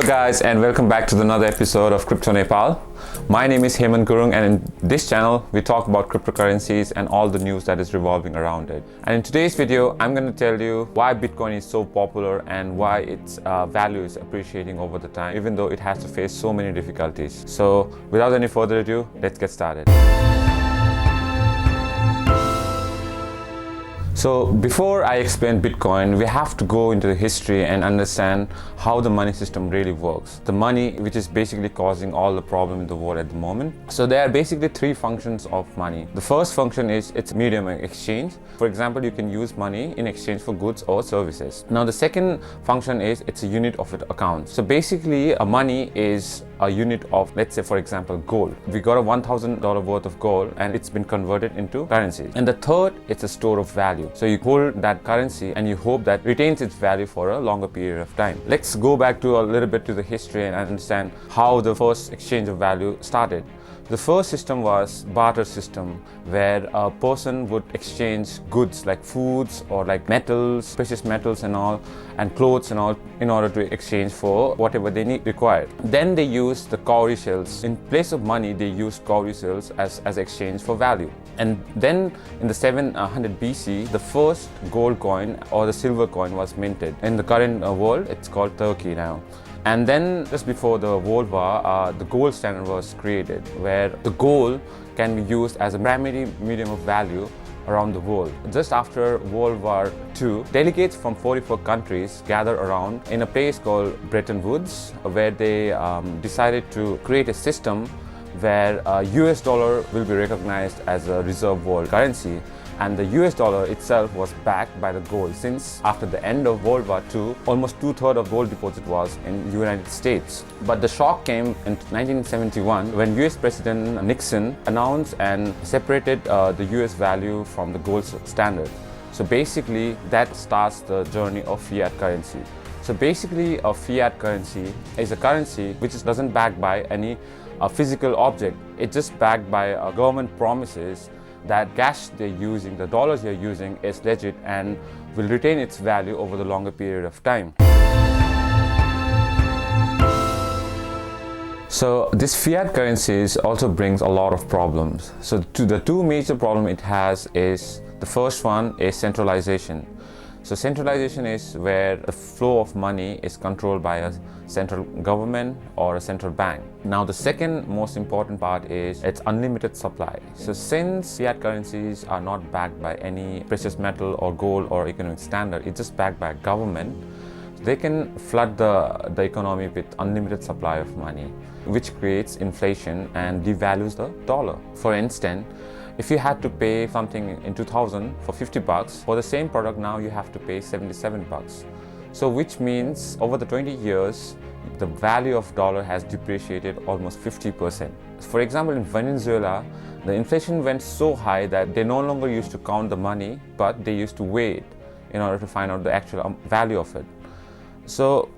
Hello guys, and welcome back to another episode of CryptoNepal. My name is Hemant Gurung, and in this channel we talk about cryptocurrencies and all the news that is revolving around it. And in today's video I'm going to tell you why Bitcoin is so popular and why its value is appreciating over the time, even though it has to face so many difficulties. So without any further ado, let's get started. So before I explain Bitcoin, we have to go into the history and understand how the money system really works. The money which is basically causing all the problem in the world at the moment. So there are basically three functions of money. The first function is its medium of exchange. For example, you can use money in exchange for goods or services. Now the second function is it's a unit of an account. So basically money is a unit of, let's say for example, gold. We got a $1,000 worth of gold and it's been converted into currency. And the third, it's a store of value. So you hold that currency and you hope that retains its value for a longer period of time. Let's go back to a little bit to the history and understand how the first exchange of value started. The first system was barter system, where a person would exchange goods like foods or like metals, precious metals and all, and clothes and all in order to exchange for whatever they required. Then they used the cowrie shells. In place of money, they used cowrie shells as exchange for value. And then in the 700 BC, the first gold coin or the silver coin was minted. In the current world, it's called Turkey now. And then just before the World War, the gold standard was created, where the gold can be used as a primary medium of value around the world. Just after World War II, delegates from 44 countries gathered around in a place called Bretton Woods, where they decided to create a system where US dollar will be recognized as a reserve world currency. And the US dollar itself was backed by the gold, since after the end of World War II, almost 2/3 of gold deposit was in the United States. But the shock came in 1971 when US President Nixon announced and separated the US value from the gold standard. So basically that starts the journey of fiat currency. So basically a fiat currency is a currency which doesn't backed by any physical object. It's just backed by government promises that cash they're using, the dollars you're using, is legit and will retain its value over the longer period of time. So this fiat currencies also brings a lot of problems. So the two major problems it has is, the first one is centralization. So centralization is where the flow of money is controlled by a central government or a central bank. Now the second most important part is its unlimited supply. So since fiat currencies are not backed by any precious metal or gold or economic standard, it's just backed by government, they can flood the economy with unlimited supply of money, which creates inflation and devalues the dollar. For instance, if you had to pay something in 2000 for $50, for the same product now you have to pay $77. So which means over the 20 years, the value of dollar has depreciated almost 50%. For example, in Venezuela, the inflation went so high that they no longer used to count the money, but they used to weigh it in order to find out the actual value of it. So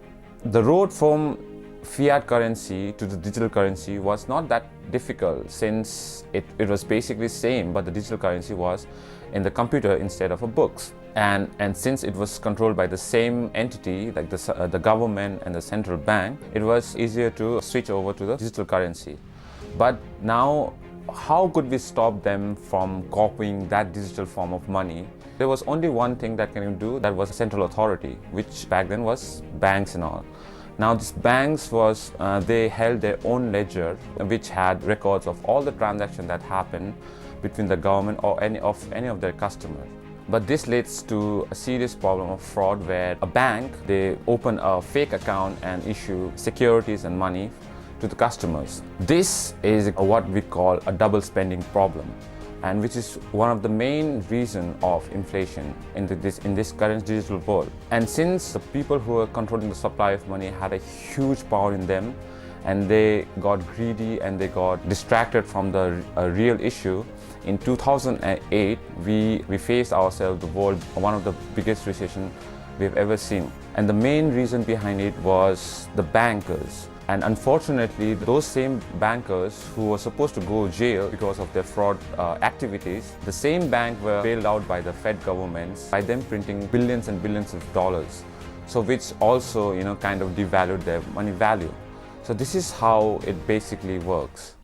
the road from fiat currency to the digital currency was not that difficult, since it was basically same, but the digital currency was in the computer instead of a books. And since it was controlled by the same entity, like the government and the central bank, it was easier to switch over to the digital currency. But now, how could we stop them from copying that digital form of money? There was only one thing that can do, that was a central authority, which back then was banks and all. Now these banks they held their own ledger, which had records of all the transactions that happened between the government or any of their customers. But this leads to a serious problem of fraud, where a bank, they open a fake account and issue securities and money to the customers. This is what we call a double spending problem, and which is one of the main reasons of inflation in this current digital world. And since the people who are controlling the supply of money had a huge power in them, and they got greedy and they got distracted from the real issue, in 2008 we faced ourselves one of the biggest recession we've ever seen. And the main reason behind it was the bankers. And unfortunately, those same bankers who were supposed to go to jail because of their fraud activities, the same bank were bailed out by the Fed governments by them printing billions and billions of dollars. so which also kind of devalued their money value. So this is how it basically works.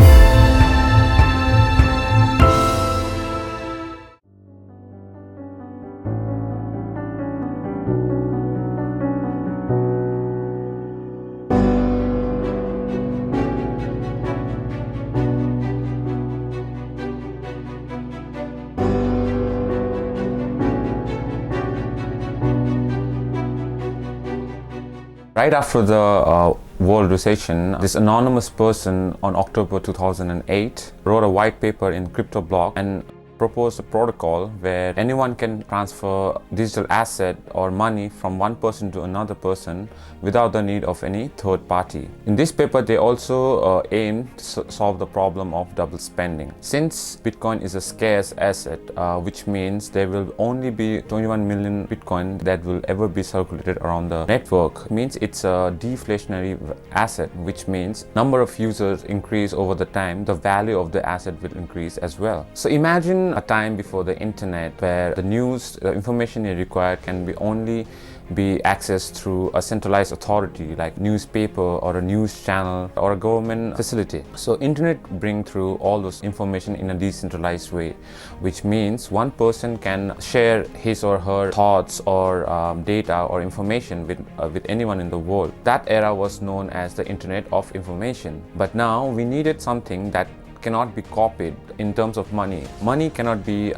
Right after the world recession, this anonymous person on October 2008 wrote a white paper in CryptoBlock and proposed a protocol where anyone can transfer digital asset or money from one person to another person without the need of any third party. In this paper, they also aimed to solve the problem of double spending. Since Bitcoin is a scarce asset, which means there will only be 21 million Bitcoin that will ever be circulated around the network, it means it's a deflationary asset, which means number of users increase over the time, the value of the asset will increase as well. So imagine a time before the internet where the news, the information you require can be only be accessed through a centralized authority like newspaper or a news channel or a government facility. So internet bring through all those information in a decentralized way, which means one person can share his or her thoughts or data or information with anyone in the world. That era was known as the Internet of Information. But now we needed something that cannot be copied in terms of money. Money cannot be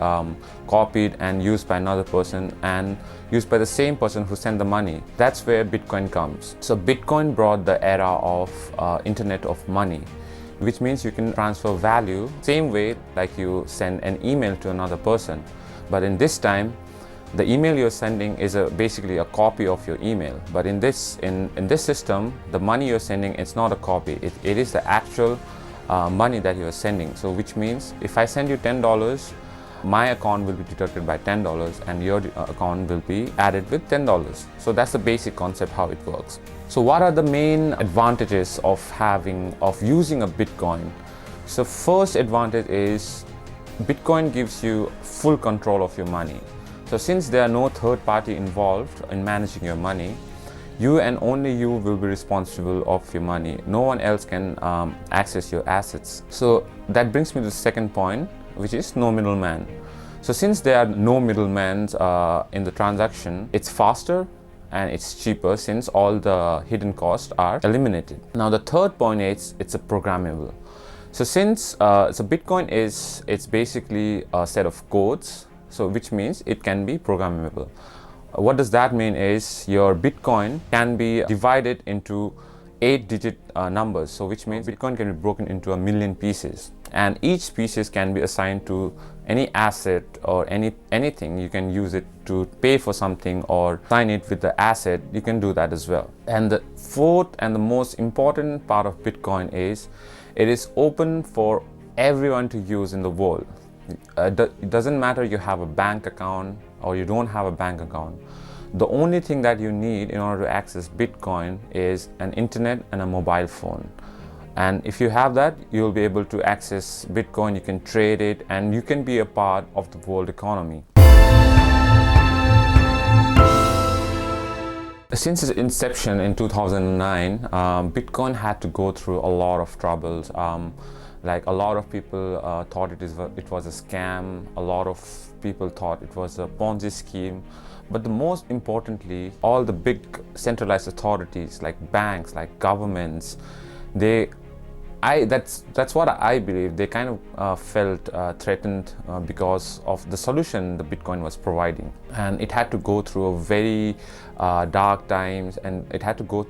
copied and used by another person and used by the same person who sent the money. That's where Bitcoin comes. So Bitcoin brought the era of Internet of Money, which means you can transfer value same way like you send an email to another person. But in this time, the email you're sending is basically a copy of your email. But in this system, the money you're sending, it's not a copy. It is the actual money that you are sending. So which means if I send you $10, my account will be deducted by $10 and your account will be added with $10. So that's the basic concept how it works. So what are the main advantages of using a Bitcoin? So first advantage is Bitcoin gives you full control of your money. So since there are no third party involved in managing your money, you and only you will be responsible of your money. No one else can access your assets. So that brings me to the second point, which is no middleman. So since there are no middlemen in the transaction, it's faster and it's cheaper since all the hidden costs are eliminated. Now the third point is it's a programmable. So since Bitcoin it's basically a set of codes, so which means it can be programmable. What does that mean is your Bitcoin can be divided into 8-digit numbers. So which means Bitcoin can be broken into 1 million pieces, and each pieces can be assigned to any asset or anything. You can use it to pay for something or sign it with the asset. You can do that as well. And the fourth and the most important part of Bitcoin is it is open for everyone to use in the world. It doesn't matter you have a bank account or you don't have a bank account. The only thing that you need in order to access Bitcoin is an internet and a mobile phone. And if you have that, you'll be able to access Bitcoin, you can trade it, and you can be a part of the world economy. Since its inception in 2009, Bitcoin had to go through a lot of troubles. Like a lot of people thought it was a scam. A lot of people thought it was a Ponzi scheme. But the most importantly, all the big centralized authorities like banks, like governments, that's what I believe. They kind of felt threatened because of the solution the Bitcoin was providing, and it had to go through a very dark times, and it had to go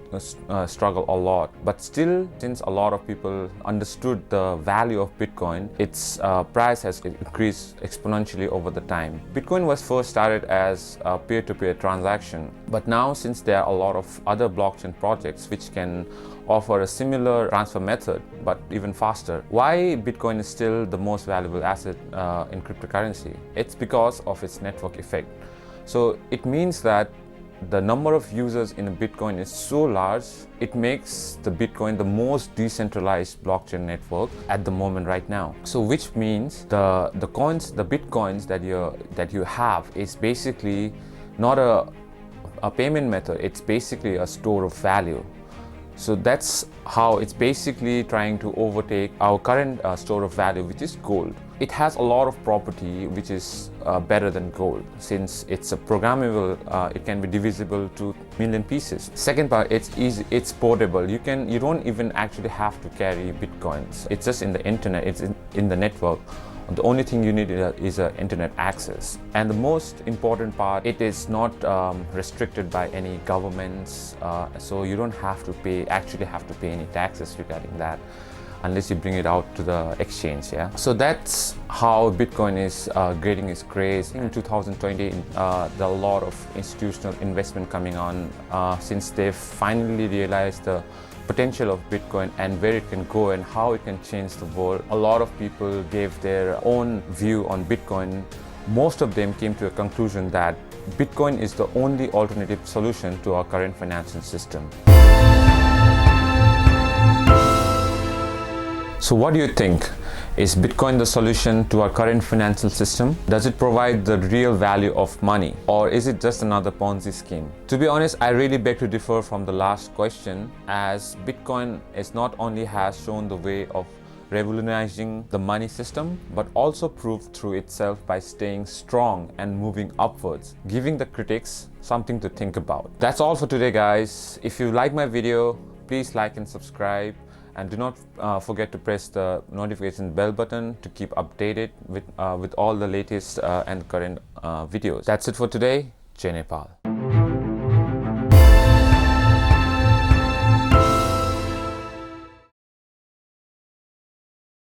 struggle a lot. But still, since a lot of people understood the value of Bitcoin, its price has increased exponentially over the time. Bitcoin was first started as a peer-to-peer transaction, but now since there are a lot of other blockchain projects which can offer a similar transfer method but even faster. Why Bitcoin is still the most valuable asset in cryptocurrency? It's because of its network effect. So it means that the number of users in a Bitcoin is so large, it makes the Bitcoin the most decentralized blockchain network at the moment right now. So which means the Bitcoins that you have is basically not a payment method, it's basically a store of value. So that's how it's basically trying to overtake our current store of value, which is gold. It has a lot of property which is better than gold. Since it's a programmable, it can be divisible to million pieces. Second part, it's easy, it's portable. You don't even actually have to carry bitcoins. It's just in the internet, it's in the network. The only thing you need is internet access. And the most important part, it is not restricted by any governments, so you don't have to pay any taxes regarding that unless you bring it out to the exchange. Yeah, so that's how Bitcoin is gaining its craze. In 2020, there are a lot of institutional investment coming on since they've finally realized the potential of Bitcoin and where it can go and how it can change the world. A lot of people gave their own view on Bitcoin. Most of them came to a conclusion that Bitcoin is the only alternative solution to our current financial system. So what do you think? Is Bitcoin the solution to our current financial system? Does it provide the real value of money, or is it just another Ponzi scheme? To be honest, I really beg to differ from the last question, as Bitcoin is not only has shown the way of revolutionizing the money system, but also proved through itself by staying strong and moving upwards, giving the critics something to think about. That's all for today, guys. If you like my video, please like and subscribe. And do not forget to press the notification bell button to keep updated with all the latest and current videos. That's it for today. CryptoNepal.